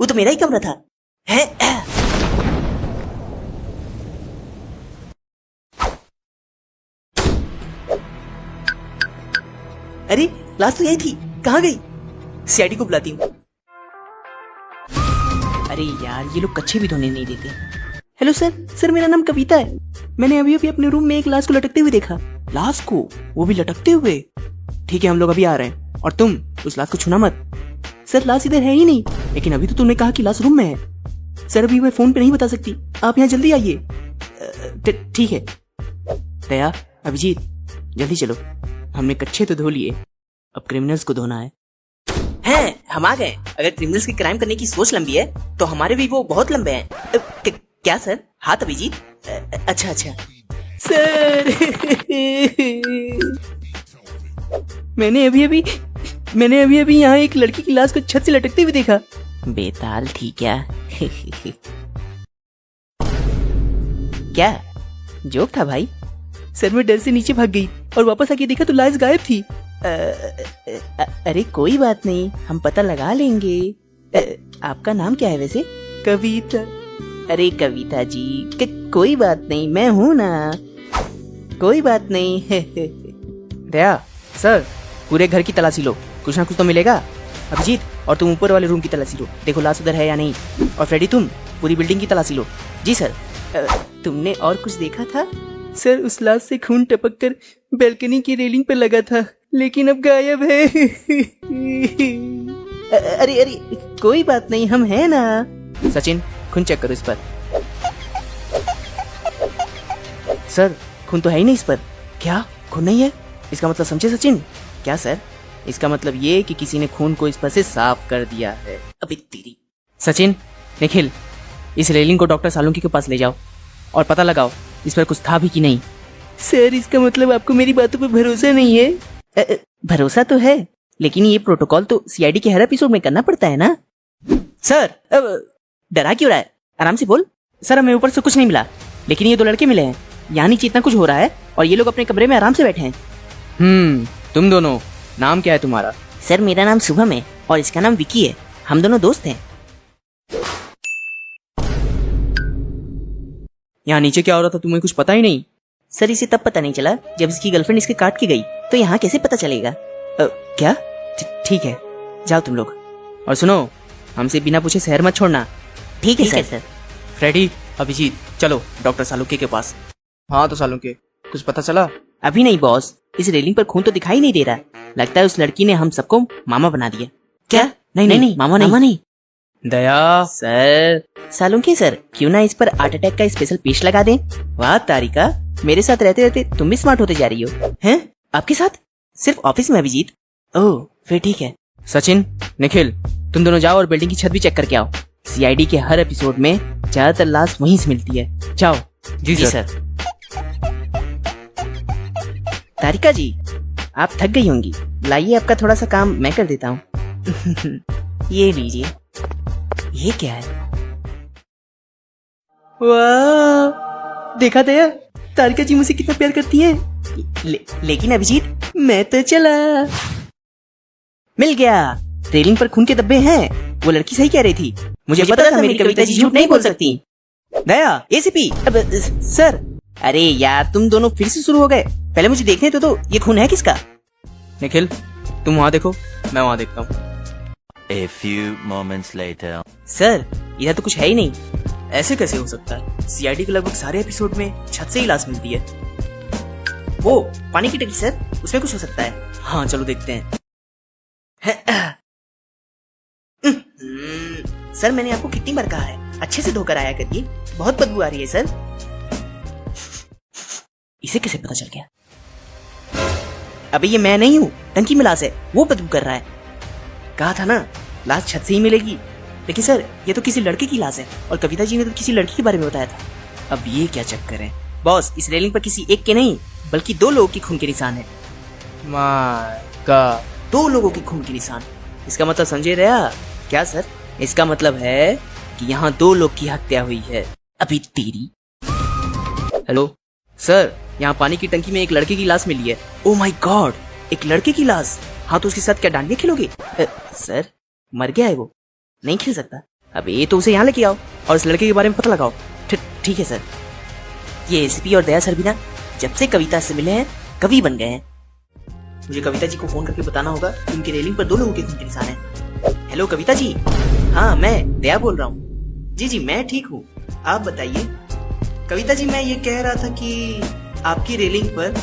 वो तो मेरा ही कमरा था। है अरे लाश तो यही थी, कहाँ गई? सीआईडी को बुलाती हूँ। अरे यार ये लोग कच्चे भी धोने नहीं देते। हेलो सर मेरा नाम कविता है। मैंने अभी अभी अपने रूम में एक लाश को लटकते हुए देखा। लाश को? वो भी लटकते हुए? ठीक है हम लोग अभी आ रहे हैं, और तुम उस लाश को छूना मत। सर लाश इधर है ही नहीं। लेकिन अभी तो तुमने कहा कि लाश रूम में है। सर अभी मैं फोन पे नहीं बता सकती, आप यहाँ जल्दी आइए। ठीक है। दया, अभिजीत जल्दी चलो, हमने कच्चे तो धो लिए, अब क्रिमिनल्स को धोना है। हैं, हम आ गए। अगर क्रिमिनल्स की क्राइम करने की सोच लंबी है तो हमारे भी वो बहुत लंबे हैं। क्या सर? हाँ अभिजीत। अच्छा सर मैंने अभी अभी यहाँ एक लड़की की लाश को छत से लटकते हुए देखा। बेताल थी क्या? क्या जोक था भाई? सर मैं डर से नीचे भाग गई और वापस आके देखा तो लाश गायब थी। अरे कोई बात नहीं, हम पता लगा लेंगे। आपका नाम क्या है वैसे? कविता। अरे कविता जी कोई बात नहीं, मैं हूँ ना, कोई बात नहीं। दया सर पूरे घर की तलाशी लो, कुछ ना कुछ तो मिलेगा। अभिजीत और तुम ऊपर वाले रूम की तलाशी लो, देखो लाश उधर है या नहीं। और फ्रेडी तुम पूरी बिल्डिंग की तलाशी लो। जी सर। तुमने और कुछ देखा था? सर उस लाश से खून टपक कर बैल्कनी की रेलिंग पर लगा था, लेकिन अब गायब है। अरे कोई बात नहीं, हम हैं ना। सचिन खून चेक करो इस पर। सर खून तो है ही नहीं इस पर। क्या खून नहीं है? इसका मतलब समझे सचिन? क्या सर? इसका मतलब ये कि किसी ने खून को इस पर से साफ कर दिया है। अबे तेरी। सचिन, निखिल इस रेलिंग को डॉक्टर सालुंकी के पास ले जाओ और पता लगाओ इस पर कुछ था भी कि नहीं। सर इसका मतलब आपको मेरी बातों पर भरोसा नहीं है? भरोसा तो है, लेकिन ये प्रोटोकॉल तो सीआईडी के हर एपिसोड में करना पड़ता है ना। सर डरा क्यों रहा है? आराम से बोल। सर हमें ऊपर से कुछ नहीं मिला, लेकिन ये दो लड़के मिले हैं, यहाँ नीचे इतना कुछ हो रहा है और ये लोग अपने कमरे में आराम से बैठे हैं। तुम दोनों, नाम क्या है तुम्हारा? सर मेरा नाम शुभम है और इसका नाम विकी है, हम दोनों दोस्त हैं। यहाँ नीचे क्या हो रहा था तुम्हें कुछ पता ही नहीं? सर इसे तब पता नहीं चला जब इसकी गर्लफ्रेंड इसके काट के गई, तो यहाँ कैसे पता चलेगा? क्या? ठीक है जाओ तुम लोग, और सुनो हमसे बिना पूछे शहर मत छोड़ना। ठीक है सर। फ्रेडी, अभिजीत चलो डॉक्टर सालुंके के पास। हाँ तो सालुंके कुछ पता चला? अभी नहीं बॉस, इस रेलिंग पर खून तो दिखाई नहीं दे रहा, लगता है उस लड़की ने हम सबको मामा बना दिया। क्या? नहीं मामा नहीं। दया सर। सालुंके सर क्यों ना इस पर हार्ट अटैक का स्पेशल पेश लगा दें? वाह तारिका, मेरे साथ रहते रहते तुम भी स्मार्ट होते जा रही हो। हैं? आपके साथ? सिर्फ ऑफिस में अभिजीत? ओह फिर ठीक है। सचिन, निखिल तुम दोनों जाओ और बिल्डिंग की छत भी चेक करके आओ। सीआईडी के हर एपिसोड में ज्यादातर लाश वहीं से मिलती है। जाओ। जी सर। तारिका जी आप थक गई होंगी, लाइए आपका थोड़ा सा काम मैं कर देता हूँ। ये लीजिए। ये क्या है? वाह देखा दया, तारिका जी मुझसे कितना प्यार करती है। लेकिन अभिजीत मैं तो चला। मिल गया, रेलिंग पर खून के धब्बे हैं। वो लड़की सही कह रही थी, मुझे पता था मेरी कविता जी झूठ नहीं बोल सकती। दया एसीपी। सर अरे यार तुम दोनों फिर से शुरू हो गए, पहले मुझे देखने तो ये खून है किसका? निखिल तुम वहाँ देखो, मैं वहाँ देखता हूँ। A few moments later. Sir इधर तो कुछ है ही नहीं। ऐसे कैसे हो सकता है? सीआईडी के लगभग सारे एपिसोड में छत से ही लाश मिलती है। वो पानी की टंकी सर, उसमें कुछ हो सकता है। हाँ चलो देखते हैं। सर मैंने आपको कितनी बार कहा है अच्छे से धोकर आया करिए, बहुत बदबू आ रही है सर। इसे कैसे पता चल गया? अबे ये मैं नहीं हूँ, टंकी में लाश है, वो बदबू कर रहा है। कहा था ना लाश छत से ही मिलेगी। लेकिन सर ये तो किसी लड़के की लाश है और कविता जी ने तो किसी लड़की के बारे में बताया था। अब ये क्या चक्कर है? बॉस इस रेलिंग पर किसी एक के नहीं बल्कि दो लोगों की खून के निशान है। माय गॉड, दो लोगों की खून के निशान। इसका मतलब समझे रहा? क्या सर? इसका मतलब है कि यहाँ दो लोग की हत्या हुई है। अभी तेरी। हेलो सर, यहाँ पानी की टंकी में एक लड़के की लाश मिली है। ओह माय गॉड, एक लड़के की लाश? हाँ तो उसके साथ क्या डांडिया खेलोगे? सर मर गया है वो, नहीं खेल सकता। अब ये तो उसे यहाँ लेके आओ और इस लड़के के बारे में पता लगाओ। ठीक है सर। ये एसीपी और दया सर भी ना जब से कविता से मिले हैं कवि बन गए हैं। मुझे कविता जी को फोन करके बताना होगा कि उनकी रेलिंग पर 2 लोगों के खून के निशान हैं। हेलो कविता जी। हाँ मैं दया बोल रहा हूँ। जी मैं ठीक हूँ, आप बताइए। कविता जी मैं ये कह रहा था कि आपकी रेलिंग पर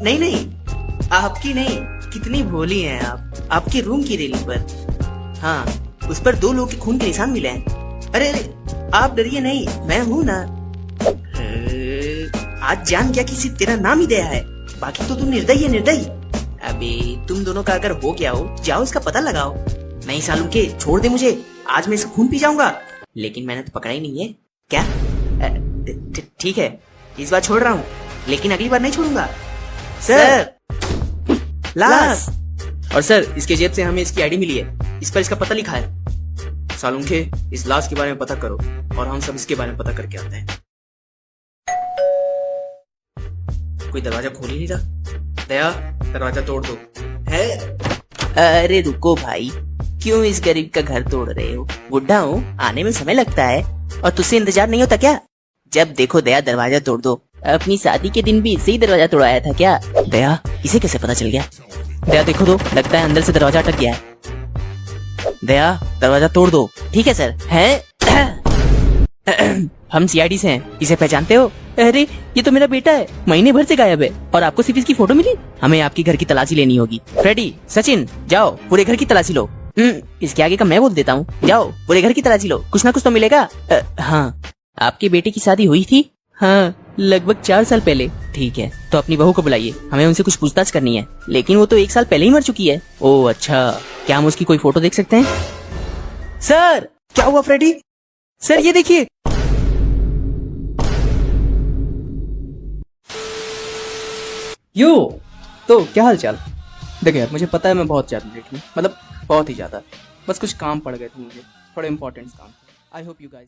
नहीं आपकी नहीं, कितनी भोली हैं आप। आपके रूम की रेलिंग पर, हाँ उस पर 2 लोगों के खून के निशान मिले हैं। अरे आप डरिए नहीं, मैं हूँ ना। आज जान गया कि सिर्फ तेरा नाम ही दया है, बाकी तो तू निर्दयी है, निर्दयी। अबे तुम दोनों का अगर हो गया हो जाओ इसका पता लगाओ। नहीं सालू के छोड़ दे मुझे, आज मैं इसका खून पी जाऊंगा। लेकिन मैंने तो पकड़ा ही नहीं है। क्या? ठीक है इस बार छोड़ रहा हूँ, लेकिन अगली बार नहीं छोड़ूंगा। सर लाश। और सर इसके जेब से हमें इसकी आईडी मिली है, इस पर इसका पता लिखा है। सालुंखे इस लाश के बारे में पता करो और हम सब इसके बारे में पता करके आते हैं। कोई दरवाजा खोल ही नहीं रहा। दया दरवाजा तोड़ दो। है? अरे रुको भाई, क्यों इस गरीब का घर तोड़ रहे हो? बुढ़ा हूँ, आने में समय लगता है और तुझसे इंतजार नहीं होता क्या? जब देखो दया दरवाजा तोड़ दो। अपनी शादी के दिन भी इसे ही दरवाजा तोड़ाया था क्या? दया इसे कैसे पता चल गया? दया देखो तो, लगता है अंदर से दरवाजा अटक गया है। दया दरवाजा तोड़ दो। ठीक है सर। है? हम सीआईडी से हैं, इसे पहचानते हो? अरे ये तो मेरा बेटा है, महीने भर से गायब है और आपको सिर्फ इसकी फोटो मिली। हमें आपकी घर की तलाशी लेनी होगी। फ्रेडी, सचिन जाओ पूरे घर की तलाशी लो। इसके आगे का मैं बोल देता हूँ, जाओ पूरे घर की तलाशी लो, कुछ ना कुछ तो मिलेगा। हाँ आपके बेटे की शादी हुई थी? हाँ लगभग 4 साल पहले। ठीक है तो अपनी बहू को बुलाइए, हमें उनसे कुछ पूछताछ करनी है। लेकिन वो तो 1 साल पहले ही मर चुकी है। ओह अच्छा, क्या हम उसकी कोई फोटो देख सकते हैं? सर क्या हुआ फ्रेडी? सर ये देखिए। यो तो क्या हाल चाल? देखो यार मुझे पता है मैं बहुत ज्यादा लेट हूँ, मतलब बहुत ही ज्यादा, बस कुछ काम पड़ गए थे मुझे, थोड़े इंपॉर्टेंट काम। I hope you guys